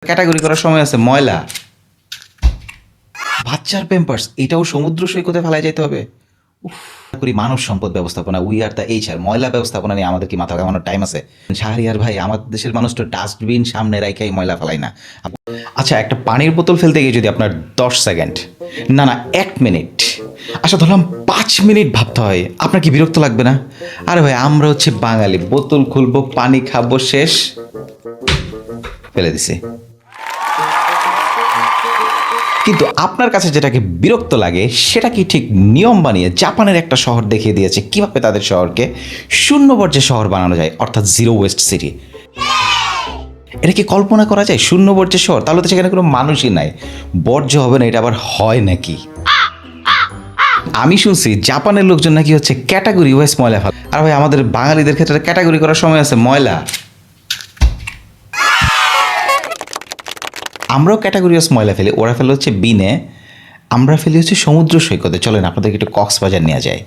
Category করার সময় আছে ময়লা, বাচ্চার প্যাম্পার্স, এটাও সমুদ্র সৈকতে ফেলায় যেতে হবে। করি মানব সম্পদ ব্যবস্থাপনা, উই আর দ্য এইচআর, ময়লা ব্যবস্থাপনা নিয়ে আমাদের কি মাথা ঘামানোর টাইম আছে? শাহরিয়ার ভাই, আমাদের দেশের মানুষ তো ডাস্টবিন সামনে রাখাই ময়লা ফেলাই না। আচ্ছা, একটা পানির বোতল ফেলতে গিয়ে যদি আপনার 10 সেকেন্ড, না 1 মিনিট, আচ্ছা ধরলাম 5 মিনিট ভাবতে হয়, আপনার কি বিরক্ত লাগবে না? আরে ভাই, আমরা হচ্ছে বাঙালি, বোতল খুলবো, পানি খাবো, শেষ, ফেলে দিছি। কিন্তু আপনার কাছে যেটাকে বিরক্ত লাগে সেটা কি ঠিক নিয়ম বানিয়ে জাপানের একটা শহর দেখিয়ে দিয়েছে কিভাবে তাদের শহরকে শূন্য বর্জ্যের শহর বানানো যায়, অর্থাৎ জিরো ওয়েস্ট সিটি। এটা কি কল্পনা করা যায়? শূন্য বর্জ্যের শহর, তাহলে তো সেখানে কোনো মানুষই নাই, বর্জ্য হবে না, এটা আবার হয় নাকি? আমি শুনছি জাপানের লোকজন নাকি হচ্ছে ক্যাটাগরি ওয়াইজ ময়লা ফেলে। আর ভাই, আমাদের বাঙালিদের ক্ষেত্রে ক্যাটাগরি করার সময় আছে ময়লা। আমরাও ক্যাটাগরি ওয়াইজ ময়লা ফেলি, ওরা ফেলে হচ্ছে বিনে, আমরা ফেলি হচ্ছে সমুদ্র সৈকতে। চলেন আপনাদেরকে একটু কক্সবাজার নেওয়া যায়।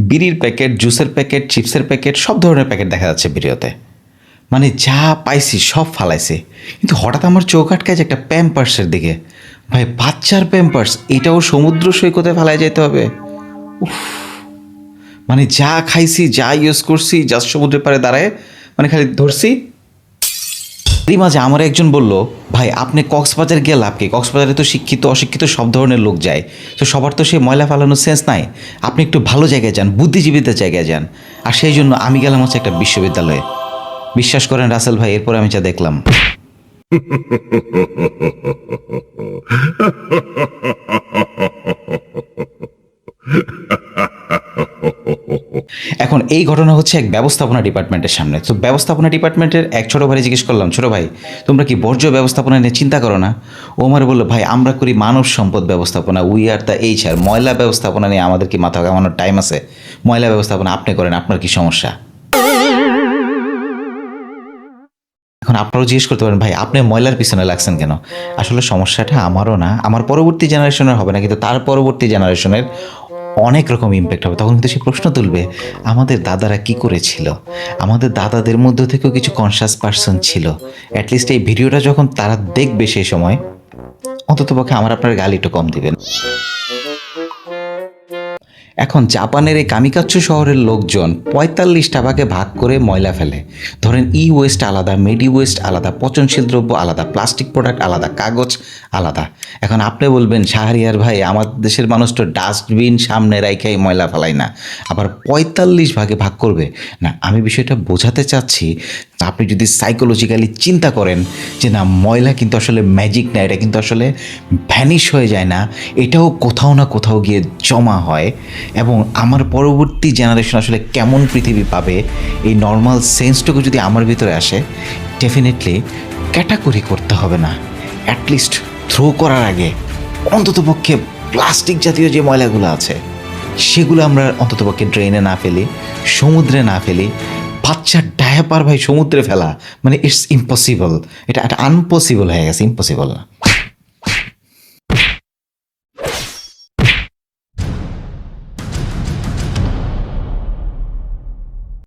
বিড়ির প্যাকেট, জুসের প্যাকেট, চিপসের প্যাকেট, সব ধরনের প্যাকেট দেখা যাচ্ছে ভিডিওতে। মানে যা পাইছি সব ফালাইছে। কিন্তু হঠাৎ আমার চোখ আটকায় যে একটা প্যাম্পার্সের দিকে। ভাই, বাচ্চার প্যাম্পার্স, এটাও সমুদ্র সৈকতে ফেলায় যেতে হবে? উফ, মানে যা খাইছি, যা ইউজ করছি, জাস্ট সমুদ্রের পাড়ে দাঁড়ায় মানে খালি ধরছি। এই মাঝে আমার একজন বলল, ভাই আপনি কক্সবাজার গিয়ে লাভ কি? কক্সবাজারে তো শিক্ষিত অশিক্ষিত সব ধরনের লোক যায়, তো সবার তো সেই ময়লা ফেলানোর সেন্স নাই। আপনি একটু ভালো জায়গায় যান, বুদ্ধিজীবীদের জায়গায় যান। আর সেই জন্য আমি গেলাম হচ্ছে একটা বিশ্ববিদ্যালয়ে। বিশ্বাস করেন রাসেল ভাই, এরপরে আমি যা দেখলাম, এখন এই ঘটনা হচ্ছে এক ব্যবস্থাপনা ডিপার্টমেন্টের সামনে। তো ব্যবস্থাপনা ডিপার্টমেন্টের এক ছোটো ভাই জিজ্ঞেস করলাম, ছোটো ভাই তোমরা কি বর্জ্য ব্যবস্থাপনা নিয়ে চিন্তা করো না? ও আমার বললো, ভাই আমরা করি মানব সম্পদ ব্যবস্থাপনা, উই আর দ্য এইচআর, ময়লা ব্যবস্থাপনা নিয়ে আমাদের কি মাথা ঘামানোর টাইম আছে? ময়লা ব্যবস্থাপনা আপনি করেন, আপনার কি সমস্যা? এখন আপনারাও জিজ্ঞেস করতে পারেন, ভাই আপনি ময়লার পিছনে লাগছেন কেন? আসলে সমস্যাটা আমারও না, আমার পরবর্তী জেনারেশনের হবে না, কিন্তু তার পরবর্তী জেনারেশনের অনেক রকম ইম্প্যাক্ট হবে। তখন কিন্তু সে প্রশ্ন তুলবে, আমাদের দাদারা কি করেছিল? আমাদের দাদাদের মধ্যে থেকেও কিছু কনসাস পার্সন ছিল। অ্যাটলিস্ট এই ভিডিওটা যখন তারা দেখবে সেই সময় অন্ততপক্ষে আমার আপনার গালি একটু কম দিবেন। এখন জাপানের এই কামিকাচ্ছু শহরের লোকজন 45টা ভাগে ভাগ করে ময়লা ফেলে। ধরেন ই ওয়েস্ট আলাদা, মেডি ওয়েস্ট আলাদা, পচনশীল দ্রব্য আলাদা, প্লাস্টিক প্রোডাক্ট আলাদা, কাগজ আলাদা। এখন আপনি বলবেন, শাহরিয়ার ভাই আমাদের দেশের মানুষ তো ডাস্টবিন সামনে রাইখাই ময়লা ফেলায় না, আবার 45 ভাগে ভাগ করবে না। আমি বিষয়টা বোঝাতে চাচ্ছি, আপনি যদি সাইকোলজিক্যালি চিন্তা করেন যে না, ময়লা কিন্তু আসলে ম্যাজিক না, এটা কিন্তু আসলে ভ্যানিশ হয়ে যায় না, এটাও কোথাও না কোথাও গিয়ে জমা হয়। এবং আমার পরবর্তী জেনারেশন আসলে কেমন পৃথিবী পাবে, এই নর্মাল সেন্সটুকু যদি আমার ভিতরে আসে, ডেফিনেটলি ক্যাটাগরি করতে হবে না। অ্যাটলিস্ট থ্রো করার আগে অন্ততপক্ষে প্লাস্টিক জাতীয় যে ময়লাগুলো আছে সেগুলো আমরা অন্ততপক্ষে ড্রেনে না ফেলি, সমুদ্রে না ফেলি। বাচ্চার ডায়াপার ভাই সমুদ্রে ফেলা মানে ইটস ইম্পসিবল, এটা একটা আনপসিবল হয়ে গেছে, ইম্পসিবল না।